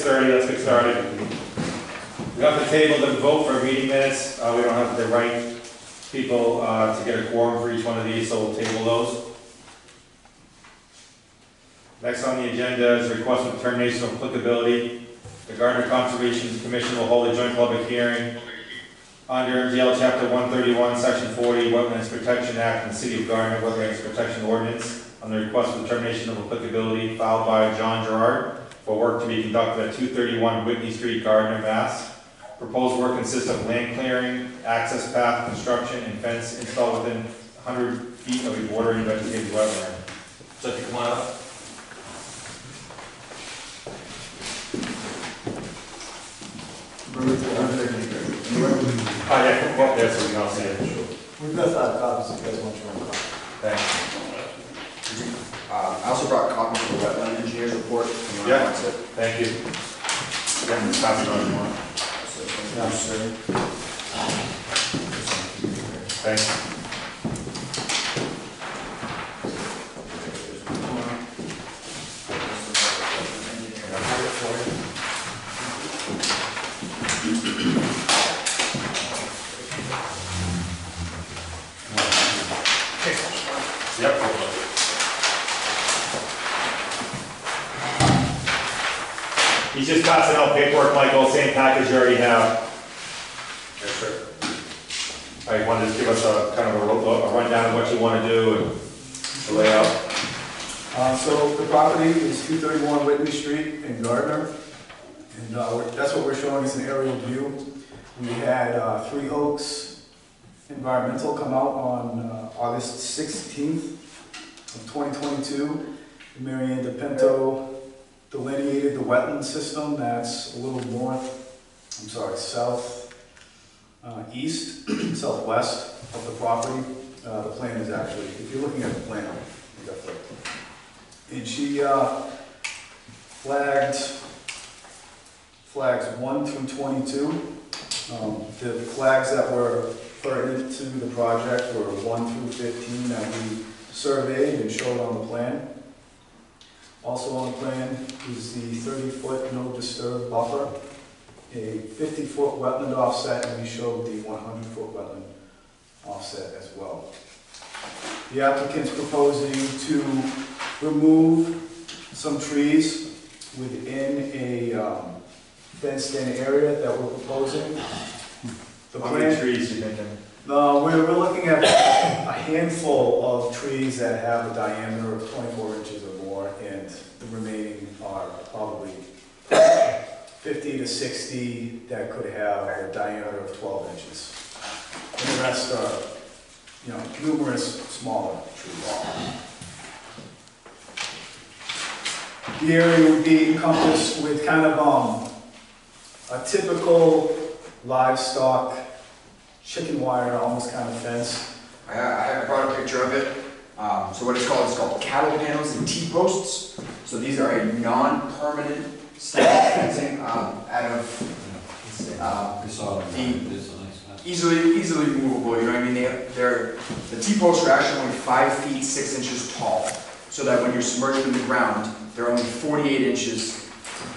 6:30, let's get started. We have to table the vote for meeting minutes. We don't have the right people to get a quorum for each one of these, so we'll table those. Next on the agenda is a request for determination of applicability. The Gardner Conservation Commission will hold a joint public hearing under MGL Chapter 131, Section 40, Wetlands Protection Act and the City of Gardner Wetlands Protection Ordinance on the request for determination of applicability filed by John Gerard for work to be conducted at 231 Whitney Street, Gardner, Mass. Proposed work consists of land clearing, access path, construction, and fence installed within 100 feet of a bordering vegetated wetland. So if you come on up. Oh yeah, come up there so we can all see it. We've got 5 copies if you guys want your own copy. Thanks. I also brought copies of the wetland engineer's report. Yeah, thank you. Yeah, just pass it on if you want. No, sir. Thanks. Yep. He's just passing out paperwork, Michael, same package you already have. Yes, sir. I wanted to give us a kind of a rundown of what you want to do and the layout. So the property is 231 Whitney Street in Gardner, and that's what we're showing as an aerial view. We had 3 Oaks Environmental come out on August 16th of 2022. Marianne DePinto delineated the wetland system that's a little southwest of the property. The plan is actually, if you're looking at the plan, you got the, and she flags 1 through 22. The flags that were pertinent to the project were 1 through 15 that we surveyed and showed on the plan. Also on the plan is the 30-foot no disturb buffer, a 50-foot wetland offset, and we showed the 100-foot wetland offset as well. The applicant's proposing to remove some trees within a fenced-in area that we're proposing. How many trees you thinking? We're looking at a handful of trees that have a diameter of 24 inches or more, and the remaining are probably 50 to 60 that could have a diameter of 12 inches. And the rest are, numerous smaller trees. The area would be encompassed with kind of a typical livestock chicken wire, almost kind of fence. I brought a picture of it. So what it's called cattle panels and T-posts. So these are a non-permanent style fencing out of easily movable. You know what I mean? The T-posts are actually only 5 feet 6 inches tall, so that when you're submerged in the ground, they're only 48 inches,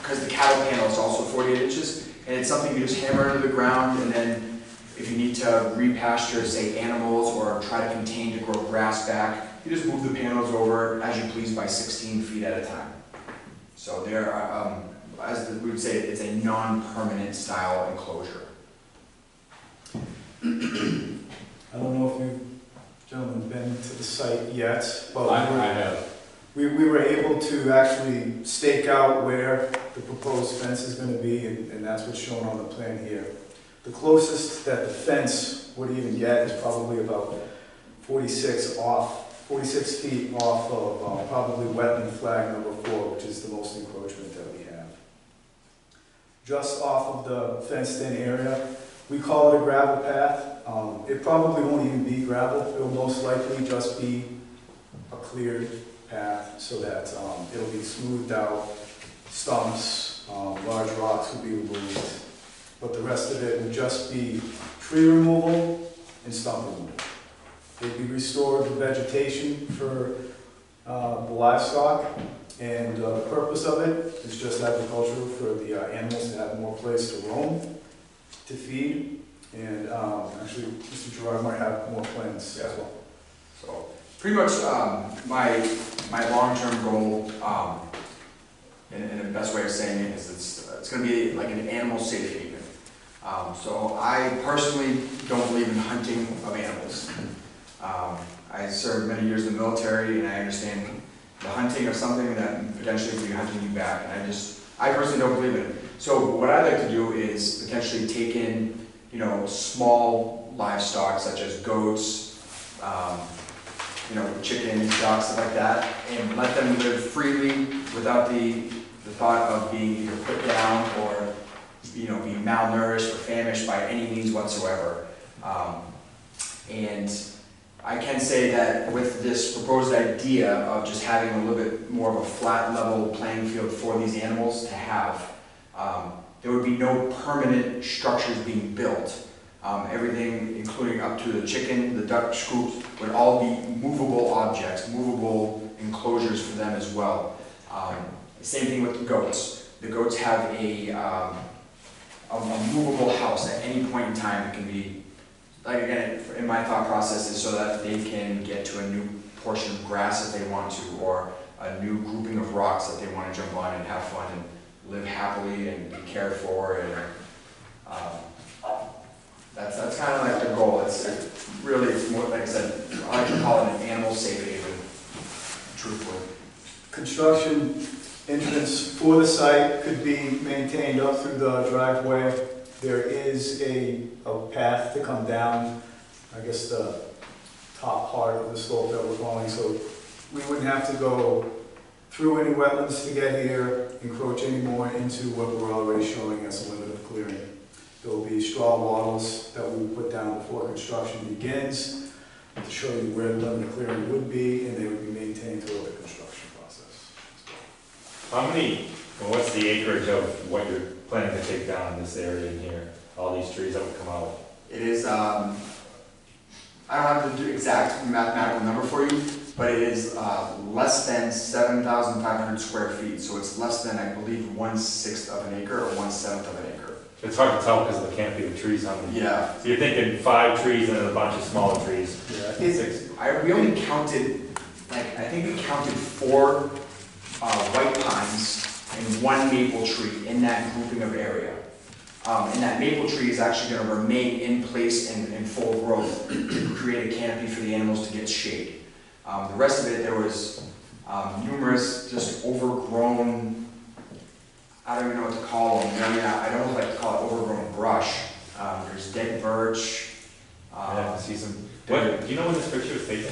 because the cattle panel is also 48 inches, and it's something you just hammer into the ground, and then if you need to repasture, say, animals or try to contain to grow grass back, you just move the panels over as you please by 16 feet at a time. So they're, as we would say, it's a non-permanent style enclosure. I don't know if you gentlemen have been to the site yet, but I have. We were able to actually stake out where the proposed fence is going to be, and that's what's shown on the plan here. The closest that the fence would even get is probably about 46 feet off of probably wetland flag number 4, which is the most encroachment that we have. Just off of the fenced-in area, we call it a gravel path. It probably won't even be gravel. It'll most likely just be a cleared path so that it'll be smoothed out. Stumps, large rocks will be removed. But the rest of it will just be tree removal and stump removal. It'll be restored to vegetation for the livestock, and the purpose of it is just agricultural for the animals to have more place to roam, to feed, and actually, Mr. Gerard might have more plans as well. So, pretty much my long-term goal, and the best way of saying it is it's going to be like an animal safe haven. So I personally don't believe in hunting of animals. I served many years in the military, and I understand the hunting of something that potentially could be hunting you back. And I personally don't believe in it. So what I'd like to do is potentially take in, small livestock such as goats, chickens, ducks, stuff like that, and let them live freely without the thought of being either put down or, being malnourished or famished by any means whatsoever. And I can say that with this proposed idea of just having a little bit more of a flat level playing field for these animals to have, there would be no permanent structures being built. Everything, including up to the chicken, the duck scoops, would all be movable objects, movable enclosures for them as well. Same thing with the goats. The goats have a movable house at any point in time. It can be, like again, in my thought process, is so that they can get to a new portion of grass if they want to, or a new grouping of rocks that they want to jump on and have fun and live happily and be cared for. And that's kind of like the goal. It's more, like I said, I like to call it an animal safe haven, truthfully. Construction entrance for the site could be maintained up through the driveway. There is a path to come down, I guess the top part of the slope that we're going, so we wouldn't have to go through any wetlands to get here, encroach any more into what we're already showing as a limit of clearing. There will be straw wattles that we would put down before construction begins to show you where the limit of clearing would be, and they would be maintained throughout the construction process. What's the acreage of what you're planning to take down in this area in here? All these trees that would come out? It is, I don't have the exact mathematical number for you, but it is less than 7,500 square feet. So it's less than, I believe, 1/6 of an acre or 1/7 of an acre. It's hard to tell because of the canopy of trees on the... Yeah. So you're thinking 5 trees and then a bunch of smaller trees? Yeah. We only counted, I think we counted 4 white pines and 1 maple tree in that grouping of area. And that maple tree is actually going to remain in place and in full growth to create a canopy for the animals to get shade. The rest of it, there was numerous just overgrown, I don't even know what to call them. I don't like to call it overgrown brush. There's dead birch. Yeah, I see some... Do you know when this picture was taken?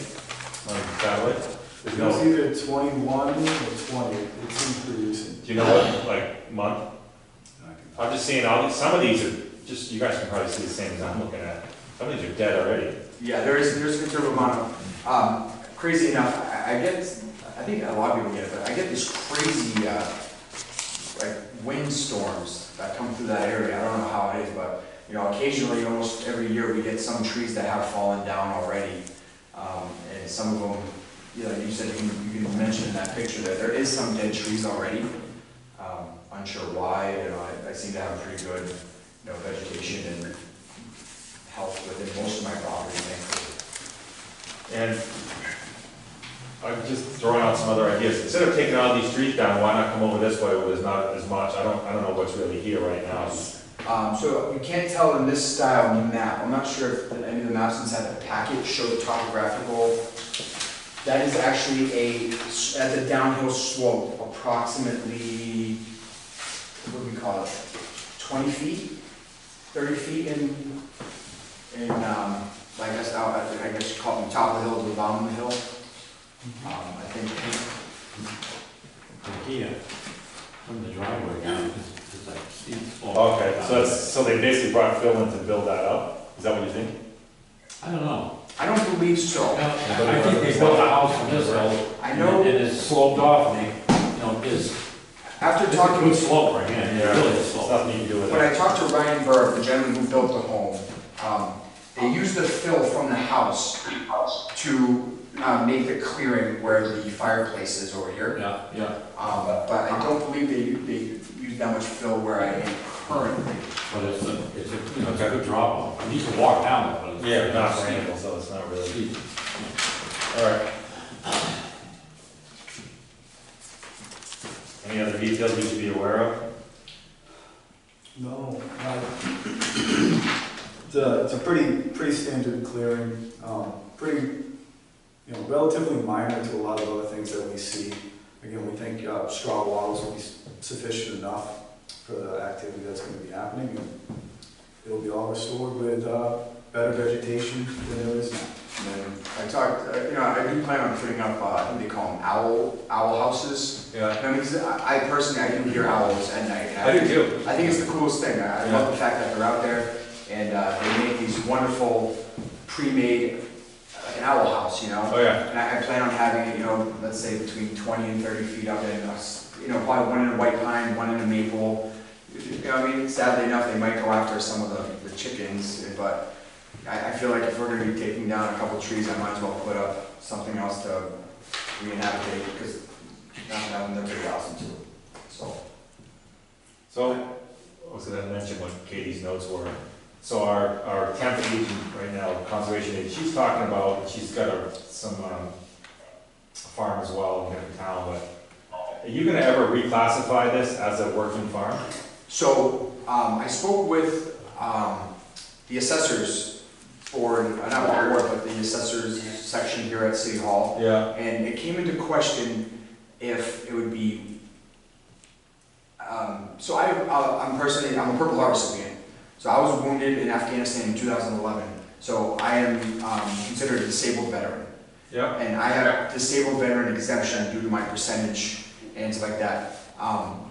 On satellite? It was either 21 or 20. It seems pretty recent. Do you know what, month? I'm just seeing some of these are just, you guys can probably see the same as I'm looking at. Some of these are dead already. Yeah, there's a considerable amount of, crazy enough, I think a lot of people get it, but I get these crazy, windstorms that come through that area. I don't know how it is, but, occasionally, almost every year, we get some trees that have fallen down already. And some of them, you said you can mention in that picture that there is some dead trees already. Unsure why, I seem to have pretty good, vegetation and health within most of my property, thankfully. And I'm just throwing out some other ideas. Instead of taking all these trees down, why not come over this way where there's not as much? I don't know what's really here right now. So you can't tell in this style map. I'm not sure if any of the maps inside the packet show the topographical. That is actually at the downhill slope, approximately, what do we call it, 20 feet, 30 feet I guess you call it the top of the hill to the bottom of the hill. I think. Here, from the driveway down, it's like steep slope. Okay, so they basically brought fill in to build that up? Is that what you think? I don't know. I don't believe so. I think they built a house on this hill. I know. And it's sloped off, and it's after a talking. good slope right here. Yeah, Really it's slope. nothing you can do with When it. I talked to Ryan Burr, the gentleman who built the home, they used the fill from the house to make the clearing where the fireplace is over here. Yeah. But I don't believe they use that much fill where I am currently. But it's a good drop off. You can walk down it, but it's. Yeah, not flammable, so it's not really. steep. All right. Any other details we should be aware of? No, it's a pretty standard clearing, pretty, relatively minor to a lot of other things that we see. Again, we think straw walls will be sufficient enough for the activity that's going to be happening, and it'll be all restored with better vegetation than there is now. And then I talked, I do plan on putting up, I think they call them owl houses. Yeah. I mean, 'cause I personally, I do hear owls at night. I do too. I think it's the coolest thing. I love the fact that they're out there and they make these wonderful pre-made, like an owl house, Oh, yeah. And I plan on having it, let's say between 20 and 30 feet up and, probably one in a white pine, one in a maple. Sadly enough, they might go after some of the chickens, but I feel like if we're going to be taking down a couple trees, I might as well put up something else to re-inhabitate, because that one lives 1,000 too. So, I was gonna mention what Katie's notes were. So our temp agent right now, conservation agent, she's talking about, she's got some farm as well in different town, but are you gonna ever reclassify this as a working farm? So, I spoke with the assessors board, not board, but the assessors section here at City Hall, Yeah. and it came into question if it would be, so I'm a Purple Heart recipient. So I was wounded in Afghanistan in 2011. So I am considered a disabled veteran. Yeah. And I have disabled veteran exemption due to my percentage and stuff like that.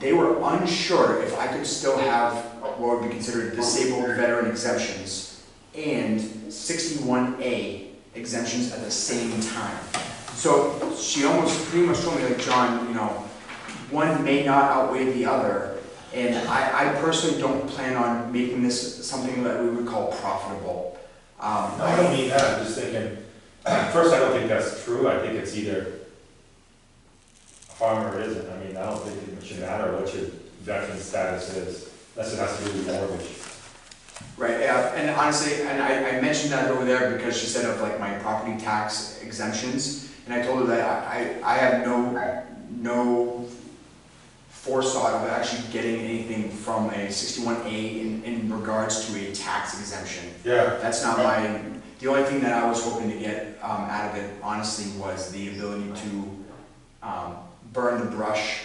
They were unsure if I could still have what would be considered disabled veteran exemptions and 61A exemptions at the same time. So she almost pretty much told me, like, John, one may not outweigh the other. And I personally don't plan on making this something that we would call profitable. No, I don't mean that, I'm just thinking, first, I don't think that's true. I think it's either a farm or it isn't. I mean, I don't think it should matter what your veteran status is, unless it has to do with mortgage. Right, yeah, and honestly, and I mentioned that over there because she said of like my property tax exemptions, and I told her that I have no forethought of actually getting anything from a 61A in regards to a tax exemption. Yeah. That's not my, the only thing that I was hoping to get out of it, honestly, was the ability to burn the brush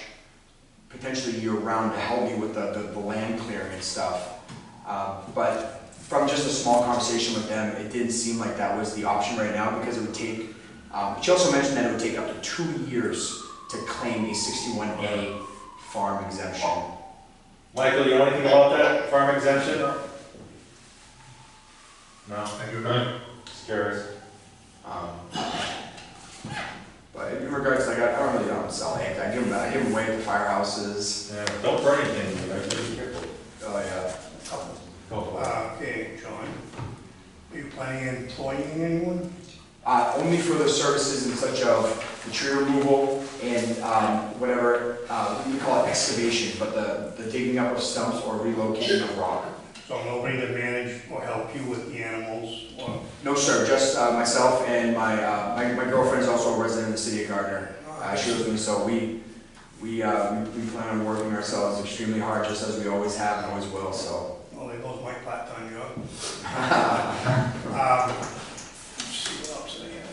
potentially year-round to help me with the land clearing and stuff. But from just a small conversation with them, it didn't seem like that was the option right now because it would take, she also mentioned that it would take up to 2 years to claim a 61A farm exemption. Michael, you know anything about that farm exemption? No? I do not. Just curious. But in regards to, like, I don't really sell eggs. I give them away at the firehouses. Yeah, don't burn anything, you gotta be careful. Oh yeah. Okay, John, are you planning on employing anyone? Only for the services and such of the tree removal and whatever, we call it excavation, but the digging up of stumps or relocating of rock. So nobody to manage or help you with the animals? Or No sir, just myself and my girlfriend is also a resident of the city of Gardner. She lives with me, so we plan on working ourselves extremely hard, just as we always have and always will, so. Well, there goes my part-time job. Let's see what else I have.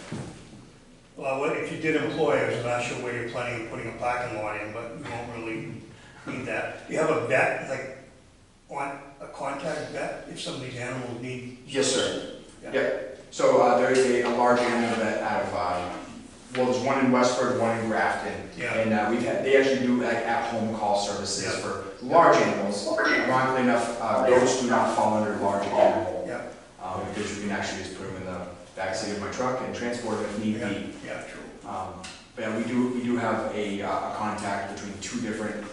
Well, if you did employ, I was not sure where you're planning on putting a parking lot in, but you won't really need that. You have a vet, like, want a contact vet if some of these animals need? Yes sir. Yeah. Yep. So there is a large animal vet out of, well, there's one in Westford, one in Grafton. Yeah. And they actually do like at-home call services Yeah. for large animals. Ironically enough, goats do not fall under large animal. Yeah. Because you can actually just put them in the backseat of my truck and transport them if need Yeah, be. yeah, true. But yeah, we do have a contact between two different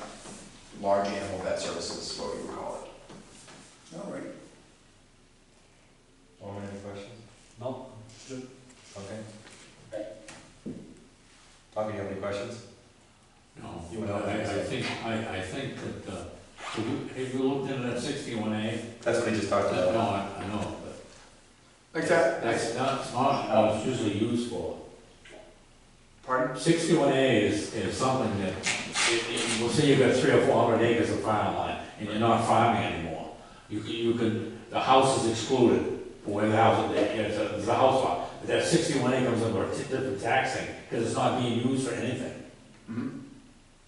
large animal vet services, what we would call it. All right. Any questions? No. Okay. Bobby, you have any questions? No, You went I out there. think that, have you looked into that 61A? That's what he just talked No, about. I know, but Like that, that's not what it's usually used for. pardon? 61A is something that, we'll say you've got 300 or 400 acres of farmland, and you're not farming anymore. You can, the house is excluded, where the house, there's a house lot, but that 61A comes under a different taxing, because it's not being used for anything. Mhm.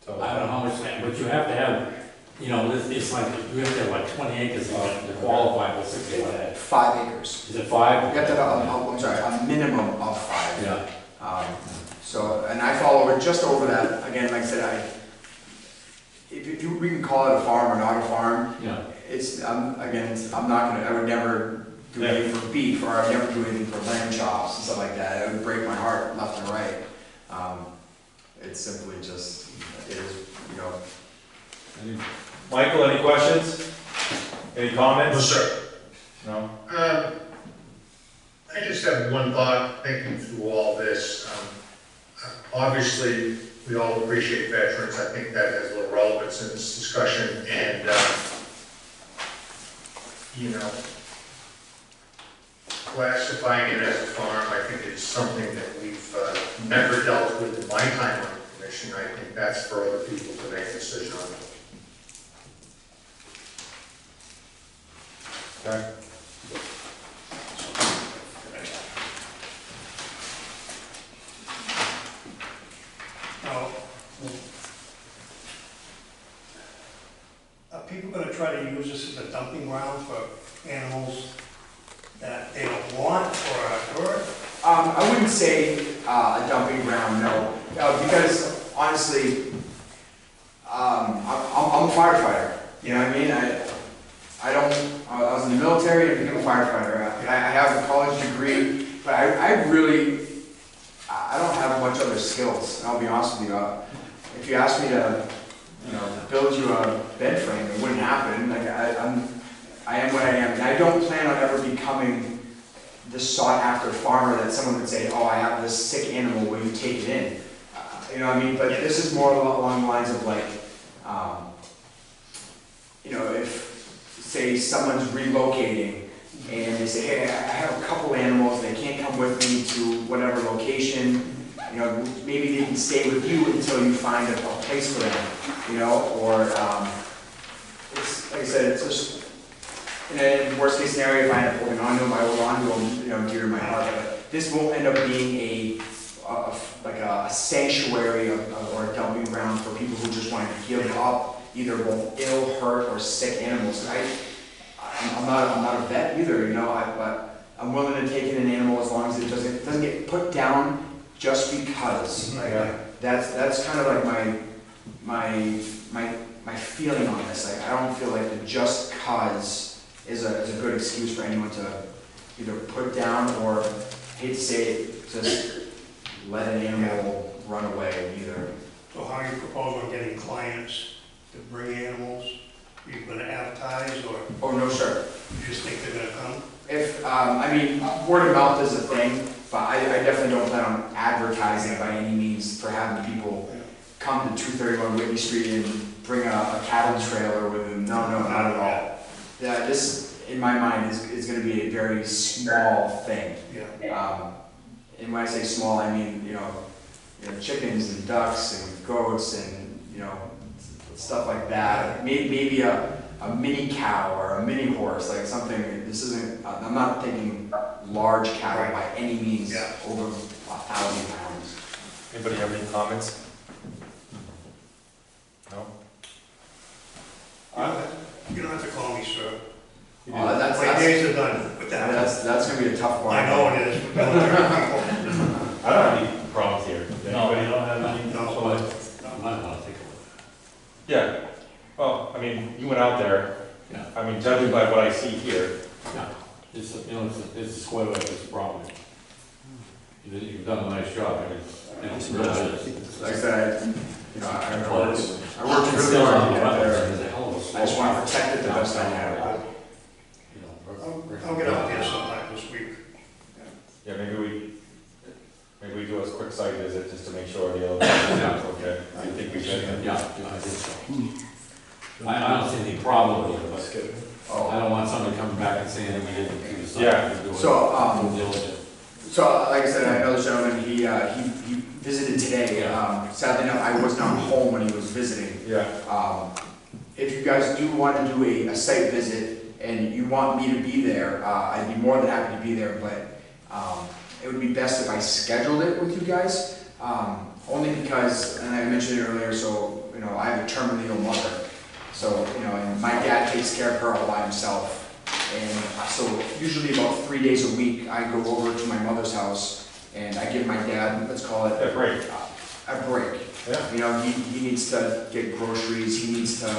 So, I don't know how much land, but you have to have, you know, it's like, you have to have like 20 acres to qualify for 61A. 5 acres. Is it 5? You have to have, I'm sorry, a minimum of 5. Yeah. So, and I fall over, just over that, again, like I said, we can call it a farm or not a farm, Yeah. it's, again, I'm not gonna, I would never do anything for beef, or I'd never do anything for lamb chops and stuff like that, it would break my heart left and right. It's simply just, it is, you know. Michael, any questions? Any comments? No, sir. No? I just have one thought, thinking through all this. Obviously, we all appreciate veterans. I think that has a little relevance in this discussion. And, you know, classifying it as a farm, I think is something that we've never dealt with in my time on the commission. I think that's for other people to make a decision on. Okay. Now, are people gonna try to use this as a dumping ground for animals that they don't want or are hurt? I wouldn't say a dumping ground, no, because honestly, I'm a firefighter, you know what I mean? I was in the military and became a firefighter. I have a college degree, but I really, I don't have much other skills, I'll be honest with you. If you asked me to, you know, build you a bed frame, it wouldn't happen. Like, I am what I am, and I don't plan on ever becoming the sought-after farmer that someone would say, oh, I have this sick animal, will you take it in? You know what I mean? But this is more along the lines of like, you know, if, say, someone's relocating and they say, hey, I have a couple animals, they can't come with me to whatever location, you know, maybe they can stay with you until you find a place for them, you know, or, it's, like I said, it's just, in a worst case scenario, if I end up holding on to them, I hold on to them, you know, dear to my heart, but this won't end up being like a sanctuary or a dumping ground for people who just want to give up either both ill, hurt, or sick animals. I'm not a vet either, you know, but I'm willing to take in an animal as long as it doesn't get put down just because. Like, that's kind of like my feeling on this. Like, I don't feel like the just cause is a good excuse for anyone to either put down or, hate to say it, just let an animal run away either. So how are you proposing on getting clients to bring animals? Are you gonna advertise, or Oh, no, sir. you just think they're gonna come? If, I mean, word of mouth is a thing, but I definitely don't plan on advertising by any means for having people come to 231 Whitney Street and bring a cattle trailer with them. No, not at all. Yeah, this, in my mind, is going to be a very small thing. Yeah. And when I say small, I mean, you know, chickens and ducks and goats and, you know, stuff like that. Maybe a mini cow or a mini horse, like something. This isn't, I'm not thinking large cattle by any means, over 1,000 pounds. Anybody have any comments? No? You don't have to call me sir. That's My days are done with that. that's going to be a tough one. I know it is. For military people. I don't have any problems here. Does anybody? I don't have any, No. so I might want to take a look. Yeah. Well, I mean, you went out there. Yeah. I mean, judging by what I see here, Yeah, it's, you know, it's a square leg, it's a problem. You've done a nice job, I mean, it's really is. Like I said, you know, I Well, worked it's- really still hard on to the get wetlands, there. there's a hell of a I slope. just want to protect it the best I can. You know, I'll get out there sometime this week. yeah, maybe we do a quick site visit, just to make sure the elevation is okay. I think we should. Yeah, I think so. I don't see any problem with it, Let's but get it. I don't want somebody coming back and saying that we didn't do the site. Yeah. We do it So, due diligence. So, like I said, I know this gentleman, he visited today. Sadly enough, I was not home when he was visiting. Yeah, If you guys do want to do a site visit and you want me to be there, I'd be more than happy to be there, but it would be best if I scheduled it with you guys. Only because, and I mentioned it earlier, so, you know, I have a terminally ill mother. So, you know, and my dad takes care of her all by himself. And so usually about 3 days a week, I go over to my mother's house and I give my dad, let's call it yeah, great, a break. yeah. You know, he needs to get groceries, he needs to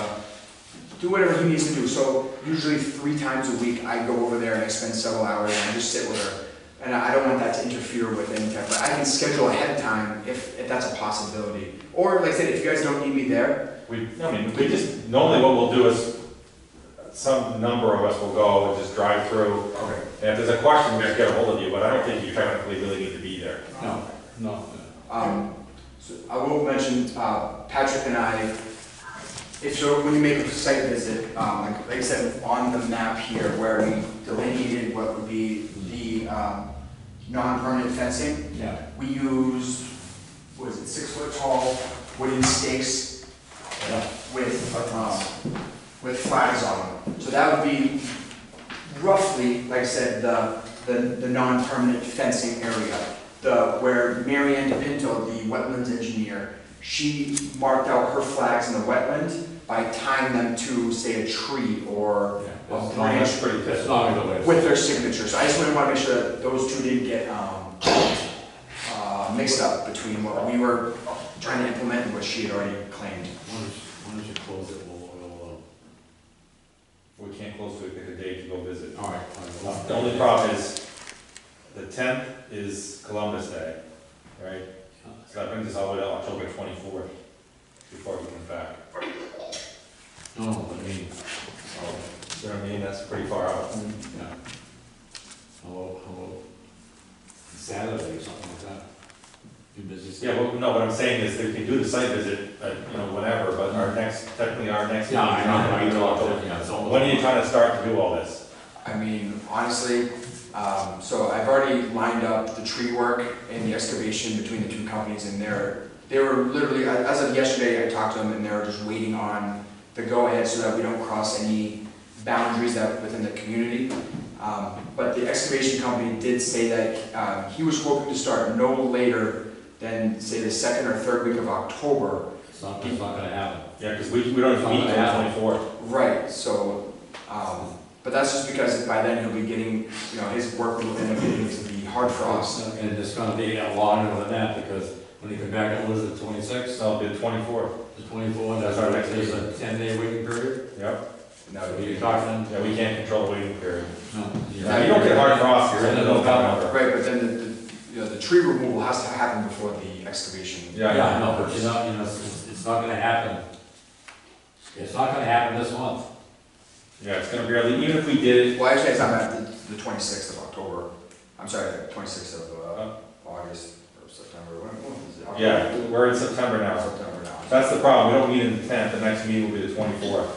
do whatever he needs to do. So usually 3 times a week, I go over there and I spend several hours and I just sit with her. And I don't want that to interfere with any type, but I can schedule ahead of time if that's a possibility. Or like I said, if you guys don't need me there. We just, normally what we'll do is, some number of us will go and just drive through. Okay. And if there's a question, we'll just get a hold of you, but I don't think you technically really need to be there. No. So I will mention, Patrick and I, when you make a site visit, like I said, on the map here where we delineated what would be the non-permanent fencing, Yeah. we used, what is it, 6 foot tall wooden stakes with flags on them. So that would be roughly, like I said, the non-permanent fencing area. Where Mary Ann DePinto, the wetlands engineer, she marked out her flags in the wetland by tying them to, say, a tree or a branch That's not the way. with their signatures. I just want to make sure that those two didn't get mixed up between what we were trying to implement and what she had already claimed. Why don't you close it, we'll, We can't close to pick a date to go visit. all right. The only problem is, the 10th is Columbus Day, right? So that brings us all the way to October 24th, before we come back. No, I mean, So, you know what I mean, that's pretty far out. yeah. How about Saturday or something like that? You busy? Yeah, well, no, what I'm saying is, they can do the site visit, whenever, but technically our next. Yeah, I meeting's not gonna be till know, October. yeah, it's almost. When are you trying to start to do all this? I mean, honestly, so I've already lined up the tree work and the excavation between the 2 companies, and they were literally, as of yesterday, I talked to them, and they were just waiting on the go-ahead so that we don't cross any boundaries that within the community. But the excavation company did say that he was hoping to start no later than, say, the 2nd or 3rd week of October. It's not gonna happen. Yeah, because we don't even meet until the 24th. Right, so, but that's just because by then he'll be getting, his work will end up getting to be hard for us. And it's gonna be a lot longer than that, because when you come back, what is it, 26? So it'll be the 24th. The 24, That's our next there's meeting. a 10-day waiting period? Yep. Now, So you're talking, Yeah, we can't control the waiting period. no. Now, you don't get hard frost, You're you're in in the the November. right, but then the tree removal has to happen before the excavation. Yeah, Yeah, I know, but it's not gonna happen. It's not gonna happen this month. Yeah, it's gonna be early, even if we did it, Well, actually, it's not at the 26th of October. I'm sorry, the 26th of August or September. When is it? yeah, we're in September now. September now. That's the problem, we don't meet on the 10th, the next meeting will be the 24th.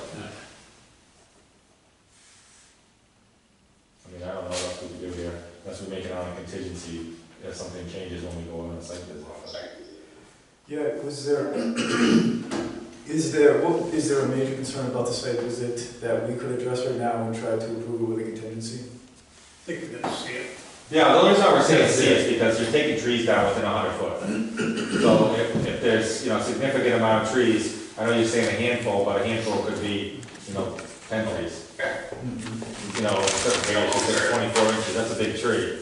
I mean, I don't know what else we can do here, unless we make it on a contingency, if something changes when we go on a site visit. Yeah, is there a major concern about the site visit that we could address right now and try to approve it with a contingency? I think we're gonna see it. Yeah, the only reason we're saying C is because you're taking trees down within 100 foot. So if there's, significant amount of trees, I know you're saying a handful, but a handful could be, 10 trees. In certain cases, it's 24 inches, that's a big tree.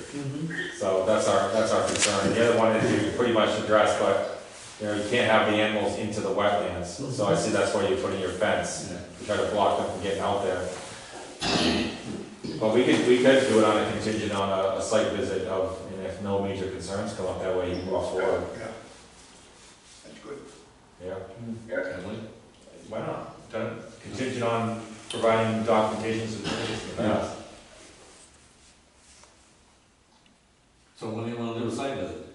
So that's our concern. The other one is you pretty much addressed, but, you can't have the animals into the wetlands. So I see that's why you're putting your fence, to try to block them from getting out there. But we could do it on a contingent on a site visit and if no major concerns come up, that way you can move forward. Yeah. That's good. Yeah, Can we? why not? Contingent on providing documentation to the past. So when do you wanna do a site visit?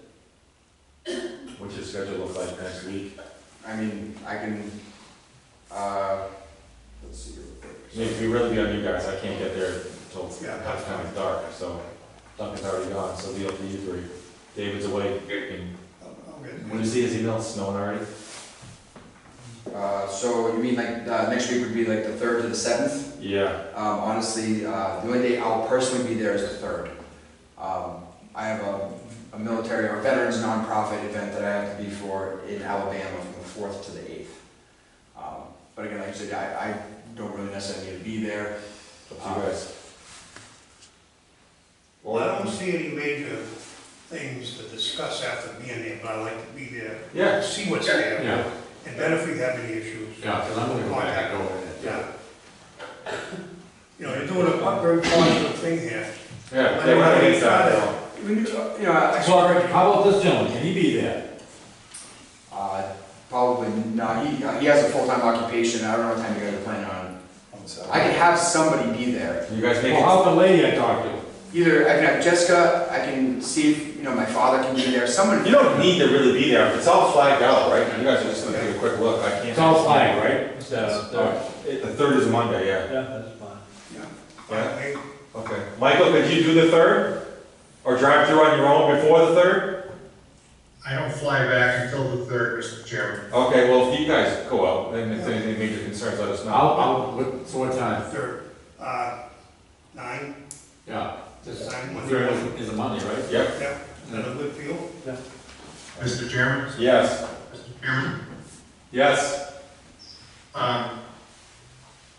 next week. I mean, I can, let's see real quick. I mean, if we really be on you guys, I can't get there until it's Yeah. kind of dark, so Duncan's already gone, so it'll be up to you three. David's away, and I'm good. when you see his email, it's snowing already? So you mean like, next week would be like the 3rd to the 7th? Yeah. Honestly, the only day I'll personally be there is the 3rd. I have a military or veterans nonprofit event that I have to be for in Alabama from the 4th to the 8th. But again, like I said, I don't really necessarily need to be there. Up to you guys. Well, I don't see any major things to discuss after being there, but I like to be there, Yeah. see what's there. Yeah, And then if we have any issues. yeah, because I'm gonna go back over it. Yeah. You know, you're doing a very positive thing here. Yeah, I they know want how to you get try that. to- You know, I So, how about this gentleman, can he be there? probably not. He has a full-time occupation. I don't know what time you guys are planning on. On the side. I can have somebody be there. You guys make Well, it, how's the lady I talked to? Either I can have Jessica, I can see if, my father can be there, someone. you don't need to really be there, it's all flagged out, right? You guys are just gonna take a quick look, I can't. It's all flag, right? The 3rd is a Monday, yeah. Yeah, that's fine. Yeah. Hey, Okay. Michael, could you do the 3rd? Or drive through on your own before the 3rd? I don't fly back until the 3rd, Mr. Chairman. Okay, well, if you guys go out, then if there's any major concerns, let us know. So what time? 3rd, 9, Yeah, this 9, third is a Monday, right? Yep. Yeah, is that a good feel? Mr. Chairman? Yes. Mr. Chairman? Yes.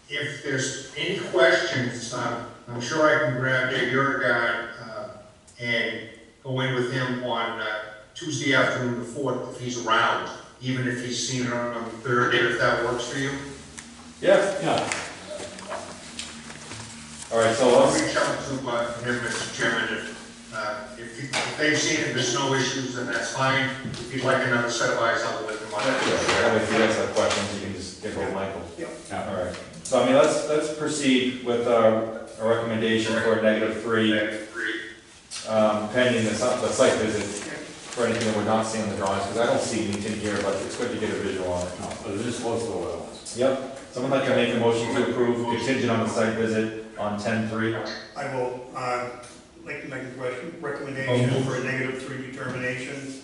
If there's any questions, I'm sure I can grab Dave Yurgard and go in with him on Tuesday afternoon, the 4th, if he's around, even if he's seen it on the 3rd, if that works for you. Yes. Yeah. All right, so I'll let's, reach out to him, Mr. Chairman, if they've seen it, there's no issues, then that's fine. If you'd like another set of eyes, I'll let them on. if you guys have questions, you can just get hold of Michael. Yeah. All right. So, I mean, let's proceed with a recommendation for a -3, pending the site visit for anything that we're not seeing on the drawings, because I don't see anything here, but it's good to get a visual on it. No, but it is close to the well. Yep. Someone like to make a motion to approve contingent on the site visit on 10/3. I will, like to make a recommendation for a -3 determination,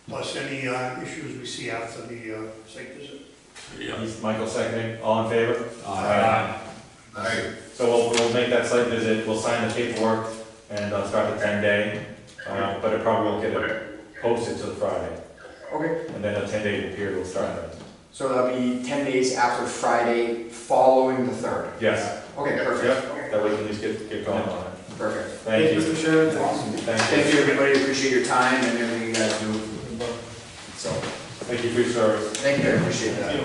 plus any issues we see after the site visit. He's Michael seconding. All in favor? Aye. So we'll make that site visit, we'll sign the paperwork, and start the 10-day, but it probably won't get it posted till Friday, Okay, and then a 10-day period will start. so that'll be 10 days after Friday, following the 3rd. Yes. Okay, perfect, Yep, that way we can just get going on it. perfect. Thank you. Mr. Chairman. Awesome. Thank Thank you. you, everybody, appreciate your time and everything you guys do. So, Thank you for your service. thank you, I appreciate that. You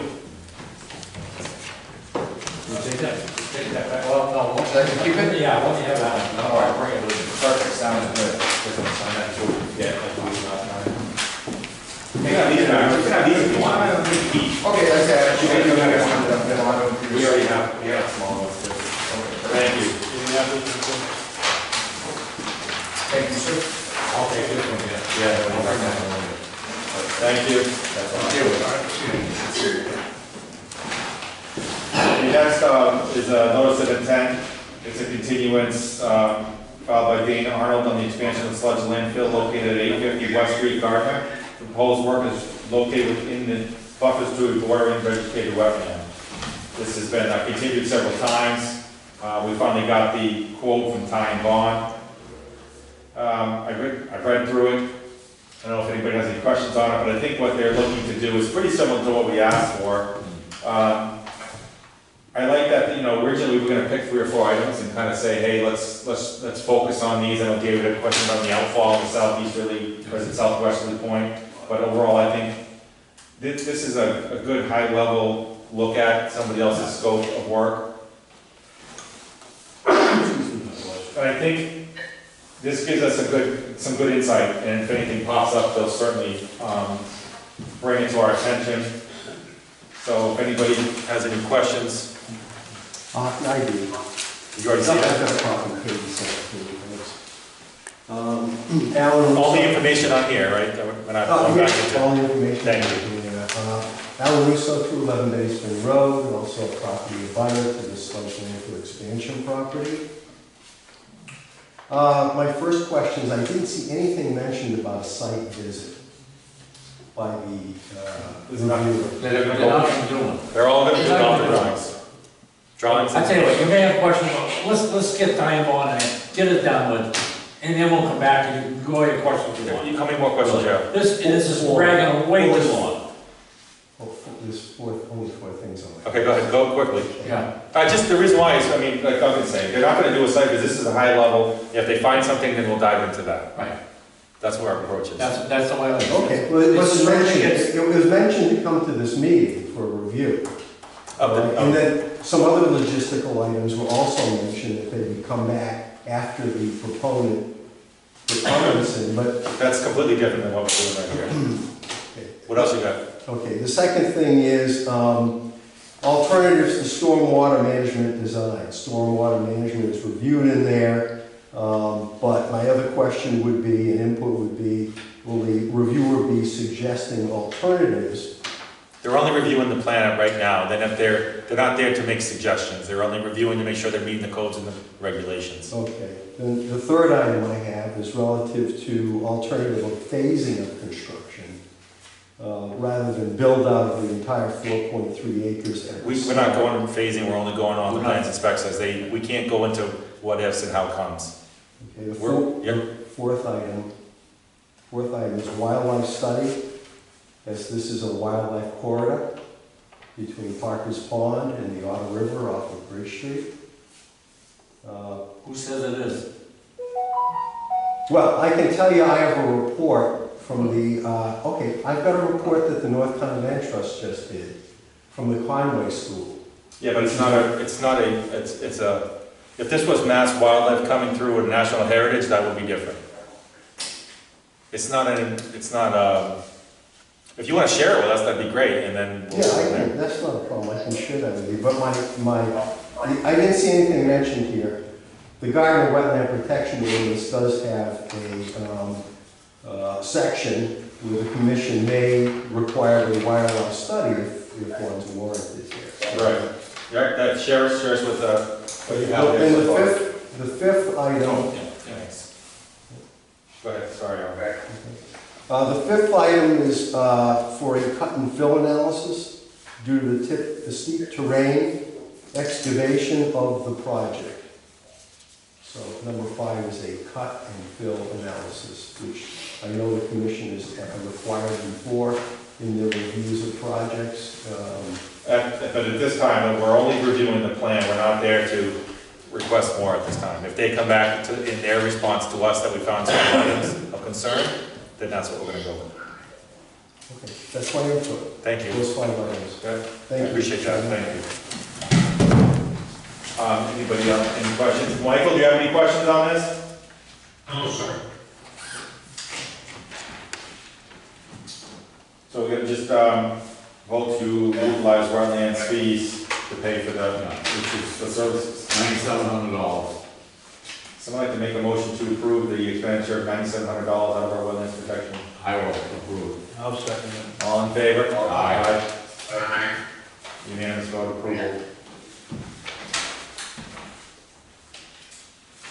take that, well, no, once Should I keep it? Yeah, once you have that, no, All right, bring it with you. Perfect, sounds good. Just gonna sign that too. Yeah, like we did last time. You can have these back, you can have these if you want. Okay, that's it. We We already have small ones too. Thank you. Thank you, sir. I'll take this one, yeah. Yeah, we'll bring that one. Thank you. That's all. The next is a notice of intent. It's a continuance filed by Dana Arnold on the expansion of sludge landfill located at 850 West Street, Gardner. The proposed work is located within the buffers to a bordering vegetated wetland. This has been continued several times. We finally got the quote from Ty and Bond. I've read through it. I don't know if anybody has any questions on it, but I think what they're looking to do is pretty similar to what we asked for. I like that, originally we were gonna pick 3 or 4 items and kind of say, hey, let's focus on these. I know David had a question about the outfall of the southeasterly, versus southwesterly point, but overall, I think this is a good high-level look at somebody else's scope of work. And I think this gives us some good insight, and if anything pops up, they'll certainly bring it to our attention. So if anybody has any questions, I do. you already see I've it. got a copy of the Alan. All the information on here, right? We're not going back into. All the information. Thank you. Alaruso, 211 Baseman Road, and also a property abutter to the sludge landfill expansion property. My first question is, I didn't see anything mentioned about a site visit by the There's nothing. reviewer. They're not gonna do it. They're all gonna do it on the drawings. Drawings. I tell you what, you may have a question, but let's get time on it, get it done with, and then we'll come back and you can go ahead and question what you want. How many more questions, Joe? This is dragging way too long. Oh, there's only four things on there. Okay, go ahead, go quickly. Yeah. Just the reason why is, I mean, like I've been saying, they're not gonna do a site, because this is a high level. If they find something, then we'll dive into that. Right. That's where our approach is. That's the way I like it. Okay, well, it was It's- mentioned, it's- it was mentioned to come to this meeting for a review. And then some other logistical items were also mentioned that they would come back after the proponent put comments in, but, That's completely different than what we're doing right here. okay. What else you got? Okay, the second thing is, alternatives to stormwater management design. Stormwater management is reviewed in there, but my other question would be, and input would be, will the reviewer be suggesting alternatives? They're only reviewing the plan right now. They're not there to make suggestions. They're only reviewing to make sure they're meeting the codes and the regulations. Okay, then the third item I have is relative to alternative of phasing of construction, rather than build out of the entire 4.3 acres. at a We're not going phasing, we're only going on the plans and specs as we can't go into what ifs and how comes. Okay, the Yep. fourth item is wildlife study, as this is a wildlife corridor between Parker's Pond and the Otter River off of Bridge Street. Who says it is? Well, I can tell you I have a report from the, I've got a report that the North County Land Trust just did from the Conway School. Yeah, but it's a, if this was mass wildlife coming through with national heritage, that would be different. It's not, if you want to share it with us, that'd be great, and then we'll Yeah, go from there. that's not a problem, I can share that with you, but I didn't see anything mentioned here. The Gardner Wetland Protection Ordinance does have a section where the commission may require a wildlife study if one's warranted here. Right. Yeah, that shares with what you have And here so far. the fifth item, Thanks. Go ahead, sorry, the fifth item is for a cut and fill analysis due to the steep terrain excavation of the project. So number 5 is a cut and fill analysis, which I know the commission has required before in their reviews of projects. But at this time, we're only reviewing the plan, we're not there to request more at this time. If they come back in their response to us that we found some items of concern, then that's what we're gonna go with. Okay, that's my input. Thank you. Those 5 items. Good. Thank I you. appreciate that, thank you. Anybody else, any questions? Michael, do you have any questions on this? No, sir. So we're gonna just, vote to utilize wetlands fees to pay for the services. $9,700. Someone like to make a motion to approve the expenditure of $9,700 out of our wetlands protection. I will approve. I'll second it. All in favor? Aye. Aye. Unanimous vote approval.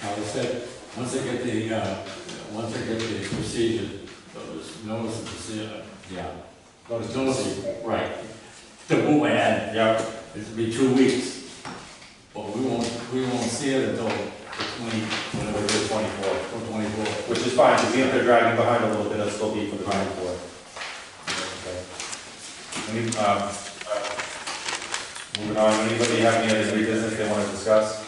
Like I said, once I get the procedure, notice of procedure, yeah. Notice, right. To move ahead, Yep. it'll be 2 weeks. But we won't see it until the 24. 24. Which is fine, because even if they're dragging behind a little bit, it'll still be for the 24. Okay. Moving on, anybody have any other new business they want to discuss?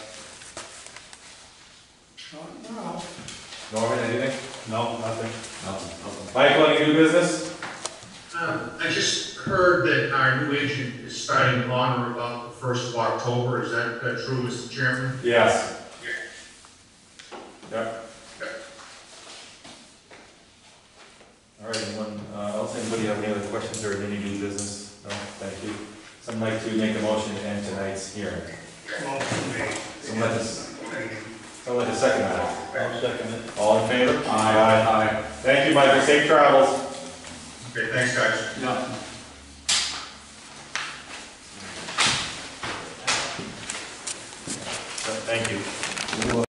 No. Norman, anything? No, nothing. Nothing. Michael, any new business? I just heard that our new agent is starting on or about the 1st of October. Is that true, Mr. Chairman? Yes. Yep. All right, anyone else, anybody have any other questions or any new business? No, thank you. Someone like to make a motion to end tonight's hearing? Motion made. Someone like to second that? I'll second it. All in favor? Aye. Thank you, Michael, safe travels. Okay, thanks, guys. Yeah.